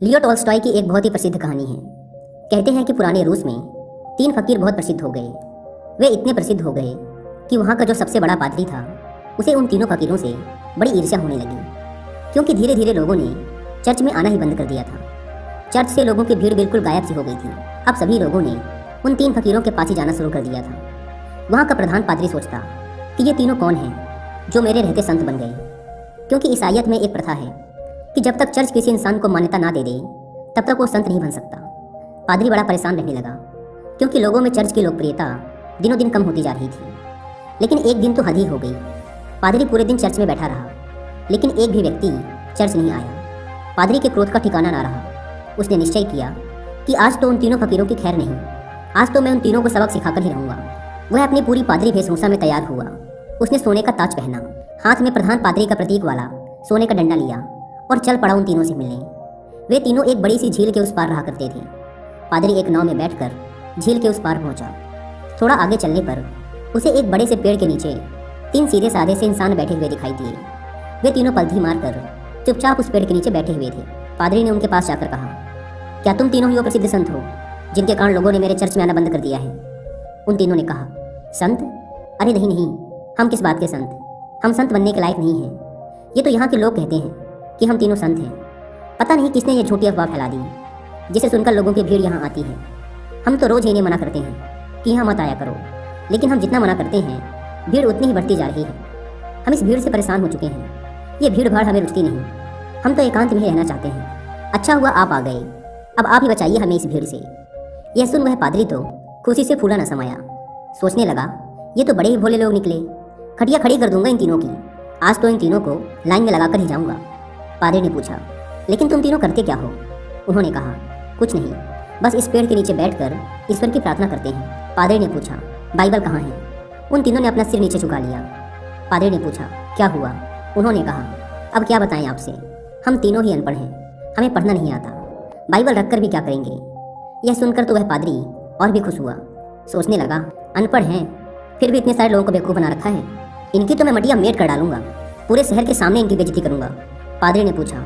Leo Tolstoy की एक बहुत ही प्रसिद्ध कहानी है। कहते हैं कि पुराने रूस में 3 फकीर बहुत प्रसिद्ध हो गए। वे इतने प्रसिद्ध हो गए कि वहाँ का जो सबसे बड़ा पादरी था उसे उन तीनों फकीरों से बड़ी ईर्ष्या होने लगी, क्योंकि धीरे धीरे लोगों ने चर्च में आना ही बंद कर दिया था। चर्च से लोगों की भीड़ बिल्कुल गायब सी हो गई थी। अब सभी लोगों ने उन 3 फकीरों के पास ही जाना शुरू कर दिया था। वहाँ का प्रधान पादरी सोचता कि ये तीनों कौन हैं जो मेरे रहते संत बन गए, क्योंकि ईसाइयत में एक प्रथा है कि जब तक चर्च किसी इंसान को मान्यता ना दे तब तक वो संत नहीं बन सकता। पादरी बड़ा परेशान रहने लगा, क्योंकि लोगों में चर्च की लोकप्रियता दिनों दिन कम होती जा रही थी। लेकिन एक दिन तो हद ही हो गई। पादरी पूरे दिन चर्च में बैठा रहा, लेकिन एक भी व्यक्ति चर्च नहीं आया। पादरी के क्रोध का ठिकाना ना रहा। उसने निश्चय किया कि आज तो उन तीनों फकीरों की खैर नहीं, आज तो मैं उन तीनों को सबक सिखाकर ही रहूंगा। वह अपनी पूरी पादरी वेशभूषा में तैयार हुआ। उसने सोने का ताज पहना, हाथ में प्रधान पादरी का प्रतीक वाला सोने का डंडा लिया और चल पड़ा उन तीनों से मिलने। वे तीनों एक बड़ी सी झील के उस पार रहा करते थे। पादरी एक नाव में बैठकर झील के उस पार पहुंचा। थोड़ा आगे चलने पर उसे एक बड़े से पेड़ के नीचे 3 सीधे साधे से इंसान बैठे हुए दिखाई दिए। वे तीनों पलथी मारकर चुपचाप उस पेड़ के नीचे बैठे हुए थे। पादरी ने उनके पास जाकर कहा, क्या तुम तीनों ही वो प्रसिद्ध संत हो जिनके कारण लोगों ने मेरे चर्च में आना बंद कर दिया है? उन तीनों ने कहा, संत? अरे नहीं नहीं, हम किस बात के संत? हम संत बनने के लायक नहीं हैं। ये तो यहाँ के लोग कहते हैं कि हम तीनों संत हैं। पता नहीं किसने ये झूठी अफवाह फैला दी, जिसे सुनकर लोगों की भीड़ यहाँ आती है। हम तो रोज इन्हें मना करते हैं कि यहाँ मत आया करो, लेकिन हम जितना मना करते हैं भीड़ उतनी ही बढ़ती जा रही है। हम इस भीड़ से परेशान हो चुके हैं। ये भीड़ भाड़ हमें रुचती नहीं। हम तो एकांत में ही रहना चाहते हैं। अच्छा हुआ आप आ गए, अब आप ही बचाइए हमें इस भीड़ से। यह सुन वह पादरी तो खुशी से फूला न समाया। सोचने लगा, ये तो बड़े ही भोले लोग निकले। खटिया खड़ी कर दूंगा इन तीनों की। आज तो इन तीनों को लाइन में लगाकर ही जाऊंगा। पादरी ने पूछा, लेकिन तुम तीनों करते क्या हो? उन्होंने कहा, कुछ नहीं, बस इस पेड़ के नीचे बैठकर ईश्वर की प्रार्थना करते हैं। पादरी ने पूछा, बाइबल कहाँ है? उन तीनों ने अपना सिर नीचे झुका लिया। पादरी ने पूछा, क्या हुआ? उन्होंने कहा, अब क्या बताएं आपसे, हम तीनों ही अनपढ़ हैं, हमें पढ़ना नहीं आता। बाइबल रखकर भी क्या करेंगे? यह सुनकर तो वह पादरी और भी खुश हुआ। सोचने लगा, अनपढ़ हैं फिर भी इतने सारे लोगों को बेवकूफ़ बना रखा है। इनकी तो मैं मटिया मेट कर डालूंगा, पूरे शहर के सामने इनकी बेइज्जती करूंगा। पादरी ने पूछा,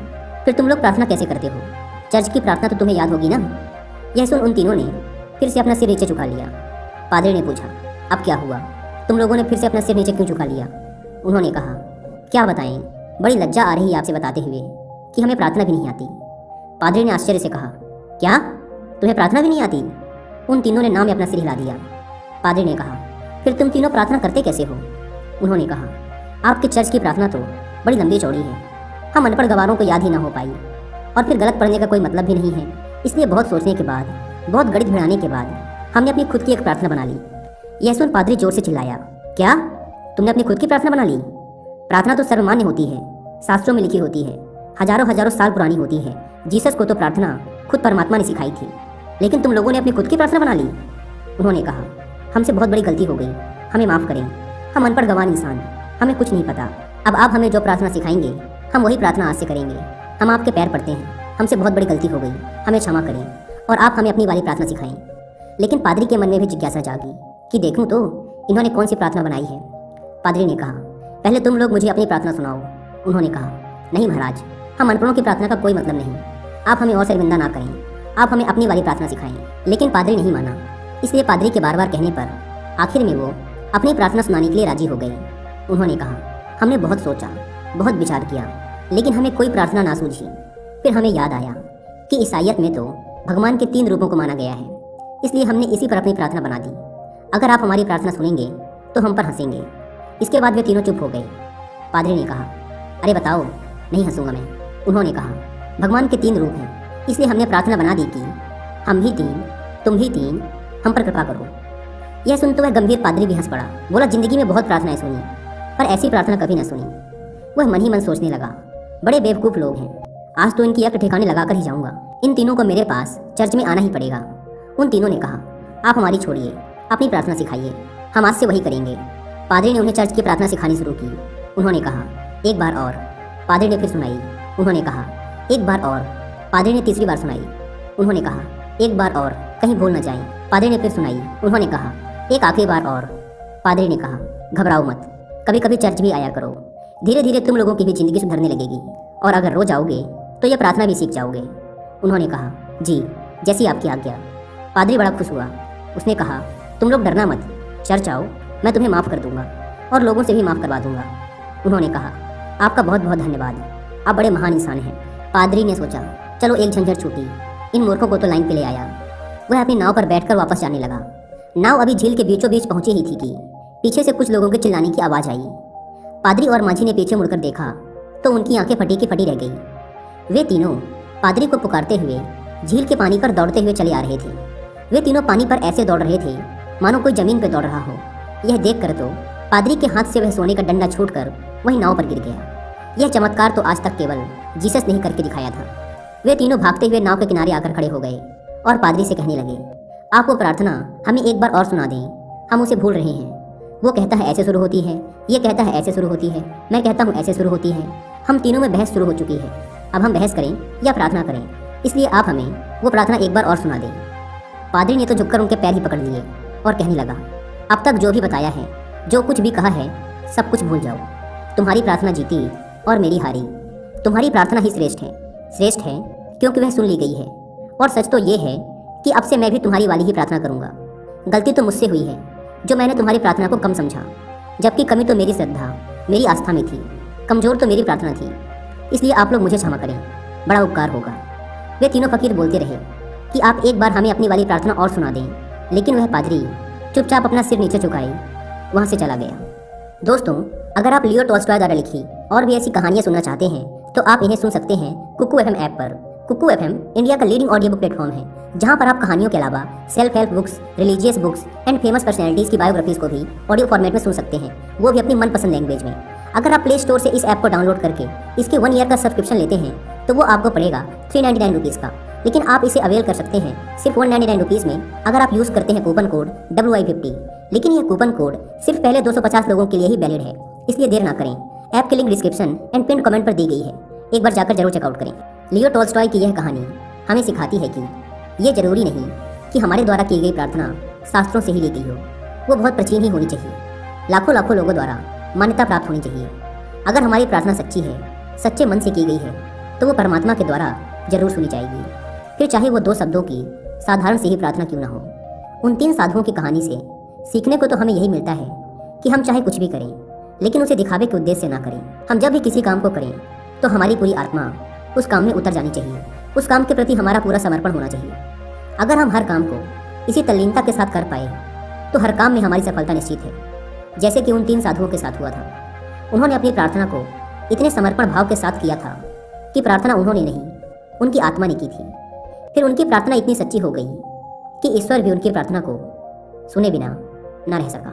फिर तुम लोग प्रार्थना कैसे करते हो? चर्च की प्रार्थना तो तुम्हें याद होगी ना? यह सुन उन तीनों ने फिर से अपना सिर नीचे झुका लिया। पादरी ने पूछा, अब क्या हुआ? तुम लोगों ने फिर से अपना सिर नीचे क्यों झुका लिया? उन्होंने कहा, क्या बताएं, बड़ी लज्जा आ रही है आपसे बताते हुए कि हमें प्रार्थना भी नहीं आती। पादरी ने आश्चर्य से कहा, क्या तुम्हें प्रार्थना भी नहीं आती? उन तीनों ने नाम में अपना सिर हिला दिया। पादरी ने कहा, फिर तुम तीनों प्रार्थना करते कैसे हो? उन्होंने कहा, आपके चर्च की प्रार्थना तो बड़ी लंबी चौड़ी है, हम अनपढ़ गवारों को याद ही ना हो पाई, और फिर गलत पढ़ने का कोई मतलब भी नहीं है। इसलिए बहुत सोचने के बाद, बहुत गणित भिड़ाने के बाद हमने अपनी खुद की एक प्रार्थना बना ली। यह सुन पादरी जोर से चिल्लाया, क्या तुमने अपनी खुद की प्रार्थना बना ली? प्रार्थना तो सर्वमान्य होती है, शास्त्रों में लिखी होती है, हजारों हजारों साल पुरानी होती है। जीसस को तो प्रार्थना खुद परमात्मा ने सिखाई थी, लेकिन तुम लोगों ने अपनी खुद की प्रार्थना बना ली। उन्होंने कहा, हमसे बहुत बड़ी गलती हो गई, हमें माफ़ करें, हम अनपढ़ गंवार इंसान, हमें कुछ नहीं पता। अब आप हमें जो प्रार्थना सिखाएंगे हम वही प्रार्थना आज से करेंगे। हम आपके पैर पड़ते हैं, हमसे बहुत बड़ी गलती हो गई, हमें क्षमा करें और आप हमें अपनी वाली प्रार्थना सिखाएं। लेकिन पादरी के मन में भी जिज्ञासा जागी कि देखूं तो इन्होंने कौन सी प्रार्थना बनाई है। पादरी ने कहा, पहले तुम लोग मुझे अपनी प्रार्थना सुनाओ। उन्होंने कहा, नहीं महाराज, हम अनपढ़ों की प्रार्थना का कोई मतलब नहीं, आप हमें और शर्मिंदा ना करें, आप हमें अपनी वाली प्रार्थना सिखाएं। लेकिन पादरी नहीं माना, इसलिए पादरी के बार बार कहने पर आखिर में वो अपनी प्रार्थना सुनाने के लिए राजी हो गए। उन्होंने कहा, हमने बहुत सोचा, बहुत विचार किया, लेकिन हमें कोई प्रार्थना ना सूझी। फिर हमें याद आया कि ईसाइयत में तो भगवान के 3 रूपों को माना गया है, इसलिए हमने इसी पर अपनी प्रार्थना बना दी। अगर आप हमारी प्रार्थना सुनेंगे तो हम पर हंसेंगे। इसके बाद वे तीनों चुप हो गए। पादरी ने कहा, अरे बताओ, नहीं हंसूंगा मैं। उन्होंने कहा, भगवान के 3 रूप हैं, इसलिए हमने प्रार्थना बना दी कि हम भी 3, तुम भी 3, हम पर कृपा करो। यह सुन तो वह गंभीर पादरी भी हंस पड़ा। बोला, जिंदगी में बहुत प्रार्थनाएं सुनी, पर ऐसी प्रार्थना कभी न सुनी। वह मन ही मन सोचने लगा, बड़े बेवकूफ़ लोग हैं, आज तो इनकी अक्ल ठिकाने लगाकर ही जाऊंगा। इन तीनों को मेरे पास चर्च में आना ही पड़ेगा। उन तीनों ने कहा, आप हमारी छोड़िए, अपनी प्रार्थना सिखाइए, हम आज से वही करेंगे। पादरी ने उन्हें चर्च की प्रार्थना सिखानी शुरू की। उन्होंने कहा, एक बार और। पादरी ने फिर सुनाई। उन्होंने कहा, एक बार और। पादरी ने तीसरी बार सुनाई। उन्होंने कहा, एक बार और, कहीं भूल न जाए। पादरी ने फिर सुनाई। उन्होंने कहा, एक आखिरी बार और। पादरी ने कहा, घबराओ मत, कभी कभी चर्च भी आया करो, धीरे धीरे तुम लोगों की भी जिंदगी सुधरने लगेगी, और अगर रोज आओगे तो यह प्रार्थना भी सीख जाओगे। उन्होंने कहा, जी, जैसी आपकी आज्ञा। पादरी बड़ा खुश हुआ। उसने कहा, तुम लोग डरना मत, चर्च आओ, मैं तुम्हें माफ़ कर दूंगा और लोगों से भी माफ़ करवा दूंगा। उन्होंने कहा, आपका बहुत बहुत धन्यवाद, आप बड़े महान इंसान हैं। पादरी ने सोचा, चलो एक झंझट छूटी, इन मूर्खों को तो लाइन पे ले आया। वह अपनी नाव पर बैठकर वापस जाने लगा। नाव अभी झील के बीचों बीच पहुंची ही थी कि पीछे से कुछ लोगों के चिल्लाने की आवाज़ आई। पादरी और माझी ने पीछे मुड़कर देखा तो उनकी आंखें फटी की फटी रह गई। वे तीनों पादरी को पुकारते हुए झील के पानी पर दौड़ते हुए चले आ रहे थे। वे तीनों पानी पर ऐसे दौड़ रहे थे मानो कोई जमीन पर दौड़ रहा हो। यह देखकर तो पादरी के हाथ से वह सोने का डंडा छूटकर वहीं नाव पर गिर गया। यह चमत्कार तो आज तक केवल जीसस ने ही करके दिखाया था। वे तीनों भागते हुए नाव के किनारे आकर खड़े हो गए और पादरी से कहने लगे, आप वो प्रार्थना हमें एक बार और सुना दें, हम उसे भूल रहे हैं। वो कहता है ऐसे शुरू होती है, ये कहता है ऐसे शुरू होती है, मैं कहता हूँ ऐसे शुरू होती है। हम तीनों में बहस शुरू हो चुकी है। अब हम बहस करें या प्रार्थना करें, इसलिए आप हमें वो प्रार्थना एक बार और सुना दें। पादरी ने तो झुककर उनके पैर ही पकड़ लिए और कहने लगा, अब तक जो भी बताया है, जो कुछ भी कहा है, सब कुछ भूल जाओ। तुम्हारी प्रार्थना जीती और मेरी हारी। तुम्हारी प्रार्थना ही श्रेष्ठ है। श्रेष्ठ है क्योंकि वह सुन ली गई है, और सच तो ये है कि अब से मैं भी तुम्हारी वाली ही प्रार्थना करूंगा। गलती तो मुझसे हुई है जो मैंने तुम्हारी प्रार्थना को कम समझा, जबकि कमी तो मेरी श्रद्धा, मेरी आस्था में थी, कमजोर तो मेरी प्रार्थना थी। इसलिए आप लोग मुझे क्षमा करें, बड़ा उपकार होगा। वे तीनों फकीर बोलते रहे कि आप एक बार हमें अपनी वाली प्रार्थना और सुना दें, लेकिन वह पादरी चुपचाप अपना सिर नीचे झुकाए वहाँ से चला गया। दोस्तों, अगर आप लियो टॉल्स्टॉय द्वारा लिखी और भी ऐसी कहानियाँ सुनना चाहते हैं तो आप इन्हें सुन सकते हैं कुकू एफएम ऐप पर। कुकू एफएम इंडिया का लीडिंग ऑडियो बुक प्लेटफॉर्म है, जहां पर आप कहानियों के अलावा self help books, religious books and famous personalities की बायोग्राफीज को भी ऑडियो फॉर्मेट में सुन सकते हैं, वो भी अपनी मनपसंद लैंग्वेज में। अगर आप प्ले स्टोर से इस ऐप को डाउनलोड करके इसके 1 ईयर का सब्सक्रिप्शन लेते हैं तो वो आपको पड़ेगा 399 रुपीज़ का, लेकिन आप इसे अवेल कर सकते हैं सिर्फ 199 रुपीज़ में अगर आप यूज़ करते हैं कूपन कोड WI50। लेकिन यह कूपन कोड सिर्फ पहले 250 लोगों के लिए ही वैलिड है, इसलिए देर ना करें। ऐप की link description and pin comment पर दी गई है, एक बार जाकर जरूर चेकआउट करें। लियो टॉल्स्टॉय की यह कहानी हमें सिखाती है कि ये जरूरी नहीं कि हमारे द्वारा की गई प्रार्थना शास्त्रों से ही ली गई हो, वो बहुत प्राचीन ही होनी चाहिए, लाखों लाखों लोगों द्वारा मान्यता प्राप्त होनी चाहिए। अगर हमारी प्रार्थना सच्ची है, सच्चे मन से की गई है, तो वो परमात्मा के द्वारा जरूर सुनी जाएगी, फिर चाहे वो 2 शब्दों की साधारण से ही प्रार्थना क्यों ना हो। उन 3 साधुओं की कहानी से सीखने को तो हमें यही मिलता है कि हम चाहे कुछ भी करें, लेकिन उसे दिखावे के उद्देश्य से ना करें। हम जब भी किसी काम को करें तो हमारी पूरी आत्मा उस काम में उतर जानी चाहिए, उस काम के प्रति हमारा पूरा समर्पण होना चाहिए। अगर हम हर काम को इसी तल्लीनता के साथ कर पाए तो हर काम में हमारी सफलता निश्चित है, जैसे कि उन 3 साधुओं के साथ हुआ था। उन्होंने अपनी प्रार्थना को इतने समर्पण भाव के साथ किया था कि प्रार्थना उन्होंने नहीं, उनकी आत्मा ने की थी। फिर उनकी प्रार्थना इतनी सच्ची हो गई कि ईश्वर भी उनकी प्रार्थना को सुने बिना न रह सका।